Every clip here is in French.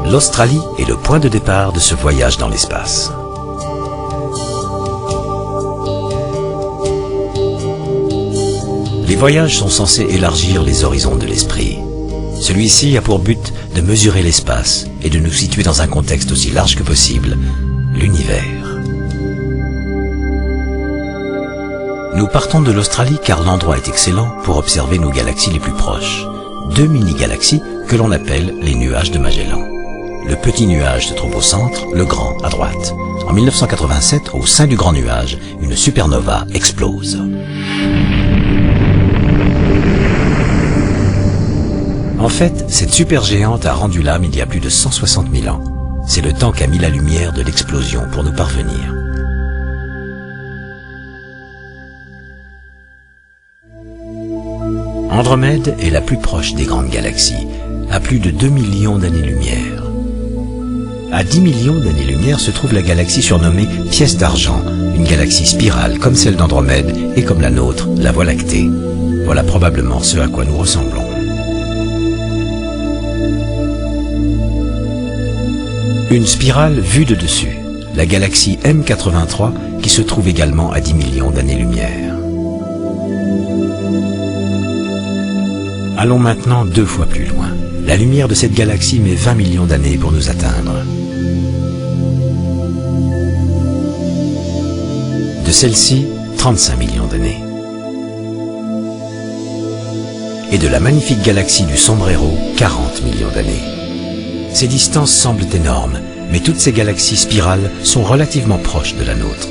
L'Australie est le point de départ de ce voyage dans l'espace. Les voyages sont censés élargir les horizons de l'esprit. Celui-ci a pour but de mesurer l'espace et de nous situer dans un contexte aussi large que possible, l'univers. Nous partons de l'Australie car l'endroit est excellent pour observer nos galaxies les plus proches. 2 mini-galaxies que l'on appelle les nuages de Magellan. Le petit nuage se trouve au centre, le grand à droite. En 1987, au sein du grand nuage, une supernova explose. En fait, cette supergéante a rendu l'âme il y a plus de 160 000 ans. C'est le temps qu'a mis la lumière de l'explosion pour nous parvenir. Andromède est la plus proche des grandes galaxies, à plus de 2 millions d'années-lumière. À 10 millions d'années-lumière se trouve la galaxie surnommée Pièce d'argent, une galaxie spirale comme celle d'Andromède et comme la nôtre, la Voie lactée. Voilà probablement ce à quoi nous ressemblons. Une spirale vue de dessus, la galaxie M83 qui se trouve également à 10 millions d'années-lumière. Allons maintenant 2 fois plus loin. La lumière de cette galaxie met 20 millions d'années pour nous atteindre. De celle-ci, 35 millions d'années. Et de la magnifique galaxie du Sombrero, 40 millions d'années. Ces distances semblent énormes, mais toutes ces galaxies spirales sont relativement proches de la nôtre.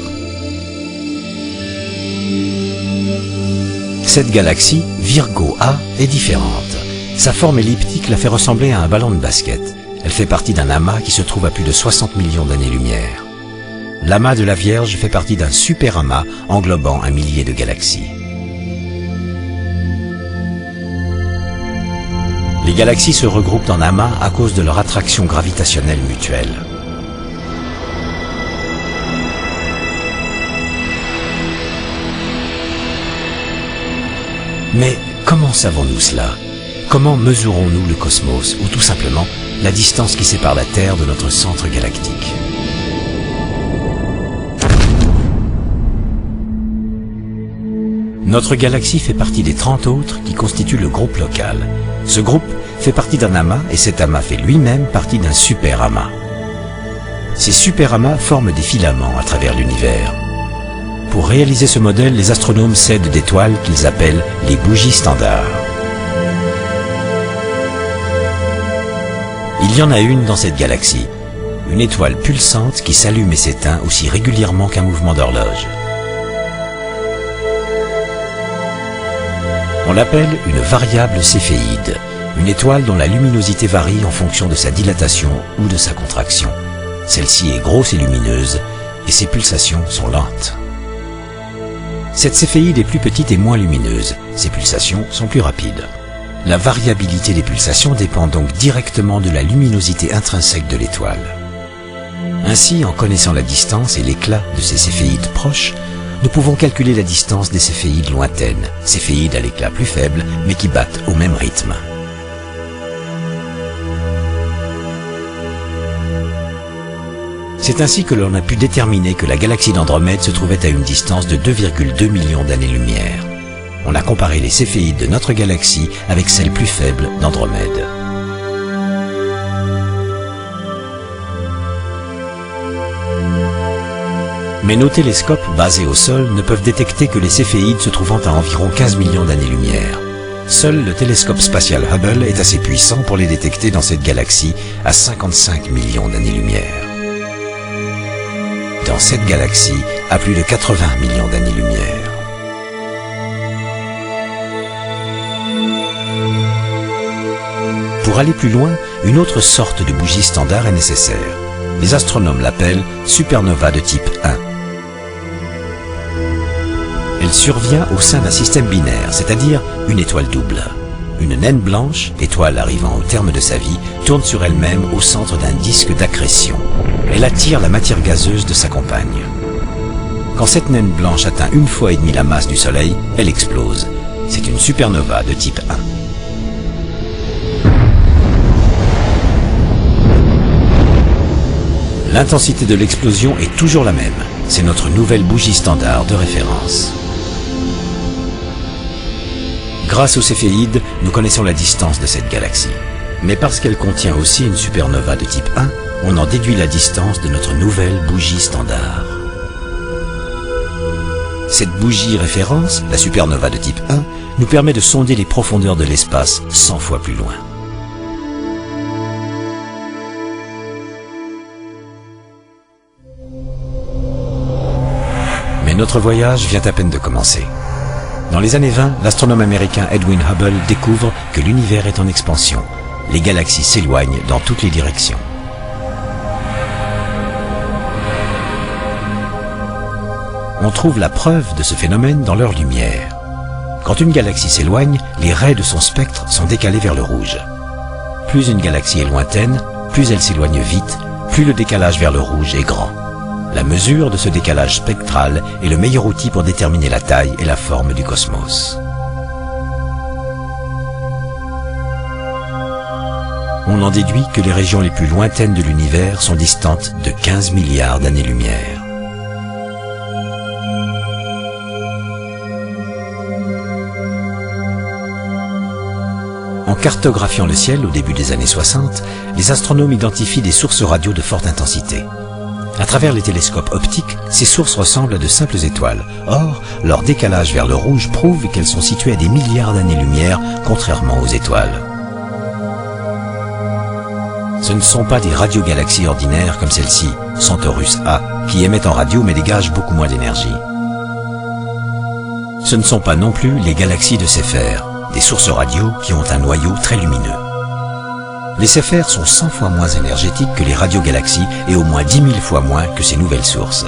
Cette galaxie, Virgo A, est différente. Sa forme elliptique la fait ressembler à un ballon de basket. Elle fait partie d'un amas qui se trouve à plus de 60 millions d'années-lumière. L'amas de la Vierge fait partie d'un super amas englobant 1 millier de galaxies. Les galaxies se regroupent en amas à cause de leur attraction gravitationnelle mutuelle. Mais comment savons-nous cela? Comment mesurons-nous le cosmos, ou tout simplement la distance qui sépare la Terre de notre centre galactique? Notre galaxie fait partie des 30 autres qui constituent le groupe local. Ce groupe fait partie d'un amas et cet amas fait lui-même partie d'un super amas. Ces super amas forment des filaments à travers l'univers. Pour réaliser ce modèle, les astronomes s'aident d'étoiles qu'ils appellent les bougies standards. Il y en a une dans cette galaxie, une étoile pulsante qui s'allume et s'éteint aussi régulièrement qu'un mouvement d'horloge. On l'appelle une variable céphéide, une étoile dont la luminosité varie en fonction de sa dilatation ou de sa contraction. Celle-ci est grosse et lumineuse, et ses pulsations sont lentes. Cette céphéide est plus petite et moins lumineuse, ses pulsations sont plus rapides. La variabilité des pulsations dépend donc directement de la luminosité intrinsèque de l'étoile. Ainsi, en connaissant la distance et l'éclat de ces céphéides proches, nous pouvons calculer la distance des céphéides lointaines, céphéides à l'éclat plus faible, mais qui battent au même rythme. C'est ainsi que l'on a pu déterminer que la galaxie d'Andromède se trouvait à une distance de 2,2 millions d'années-lumière. On a comparé les céphéides de notre galaxie avec celles plus faibles d'Andromède. Mais nos télescopes basés au sol ne peuvent détecter que les céphéides se trouvant à environ 15 millions d'années-lumière. Seul le télescope spatial Hubble est assez puissant pour les détecter dans cette galaxie à 55 millions d'années-lumière. Dans cette galaxie, à plus de 80 millions d'années-lumière. Pour aller plus loin, une autre sorte de bougie standard est nécessaire. Les astronomes l'appellent supernova de type 1. Elle survient au sein d'un système binaire, c'est-à-dire une étoile double. Une naine blanche, étoile arrivant au terme de sa vie, tourne sur elle-même au centre d'un disque d'accrétion. Elle attire la matière gazeuse de sa compagne. Quand cette naine blanche atteint 1,5 fois la masse du Soleil, elle explose. C'est une supernova de type 1. L'intensité de l'explosion est toujours la même. C'est notre nouvelle bougie standard de référence. Grâce aux céphéides, nous connaissons la distance de cette galaxie. Mais parce qu'elle contient aussi une supernova de type 1, on en déduit la distance de notre nouvelle bougie standard. Cette bougie référence, la supernova de type 1, nous permet de sonder les profondeurs de l'espace 100 fois plus loin. Mais notre voyage vient à peine de commencer. Dans les années 20, l'astronome américain Edwin Hubble découvre que l'univers est en expansion. Les galaxies s'éloignent dans toutes les directions. On trouve la preuve de ce phénomène dans leur lumière. Quand une galaxie s'éloigne, les raies de son spectre sont décalées vers le rouge. Plus une galaxie est lointaine, plus elle s'éloigne vite, plus le décalage vers le rouge est grand. La mesure de ce décalage spectral est le meilleur outil pour déterminer la taille et la forme du cosmos. On en déduit que les régions les plus lointaines de l'univers sont distantes de 15 milliards d'années-lumière. En cartographiant le ciel au début des années 60, les astronomes identifient des sources radio de forte intensité. À travers les télescopes optiques, ces sources ressemblent à de simples étoiles. Or, leur décalage vers le rouge prouve qu'elles sont situées à des milliards d'années-lumière, contrairement aux étoiles. Ce ne sont pas des radiogalaxies ordinaires comme celle-ci, Centaurus A, qui émettent en radio mais dégagent beaucoup moins d'énergie. Ce ne sont pas non plus les galaxies de Seyfert, des sources radio qui ont un noyau très lumineux. Les Seyfert sont 100 fois moins énergétiques que les radiogalaxies et au moins 10 000 fois moins que ces nouvelles sources.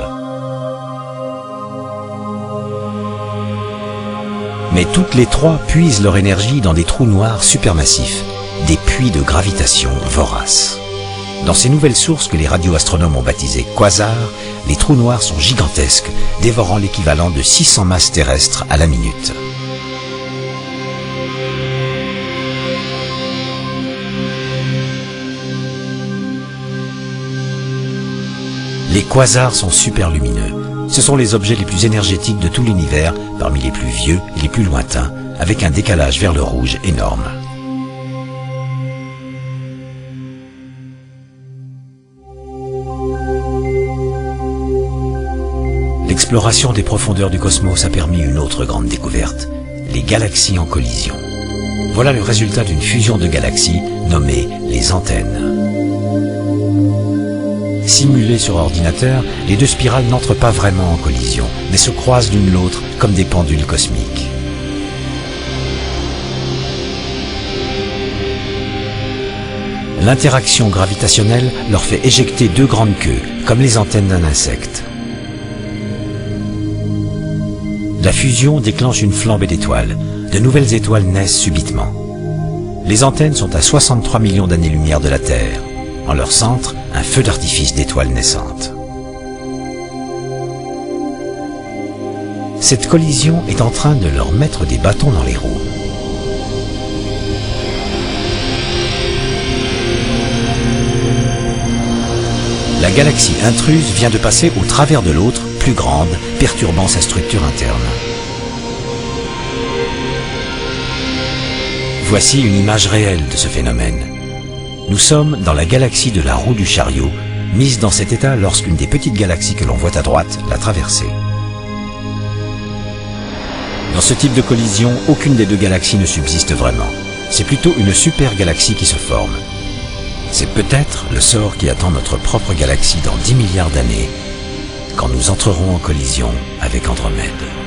Mais toutes les trois puisent leur énergie dans des trous noirs supermassifs, des puits de gravitation voraces. Dans ces nouvelles sources que les radioastronomes ont baptisées quasars, les trous noirs sont gigantesques, dévorant l'équivalent de 600 masses terrestres à la minute. Les quasars sont super lumineux. Ce sont les objets les plus énergétiques de tout l'univers, parmi les plus vieux et les plus lointains, avec un décalage vers le rouge énorme. L'exploration des profondeurs du cosmos a permis une autre grande découverte, les galaxies en collision. Voilà le résultat d'une fusion de galaxies nommée les antennes. Simulées sur ordinateur, les deux spirales n'entrent pas vraiment en collision, mais se croisent l'une l'autre comme des pendules cosmiques. L'interaction gravitationnelle leur fait éjecter deux grandes queues, comme les antennes d'un insecte. La fusion déclenche une flambée d'étoiles. De nouvelles étoiles naissent subitement. Les antennes sont à 63 millions d'années-lumière de la Terre. En leur centre, un feu d'artifice d'étoiles naissantes. Cette collision est en train de leur mettre des bâtons dans les roues. La galaxie intruse vient de passer au travers de l'autre, plus grande, perturbant sa structure interne. Voici une image réelle de ce phénomène. Nous sommes dans la galaxie de la roue du chariot, mise dans cet état lorsqu'une des petites galaxies que l'on voit à droite l'a traversée. Dans ce type de collision, aucune des deux galaxies ne subsiste vraiment. C'est plutôt une super-galaxie qui se forme. C'est peut-être le sort qui attend notre propre galaxie dans 10 milliards d'années, quand nous entrerons en collision avec Andromède.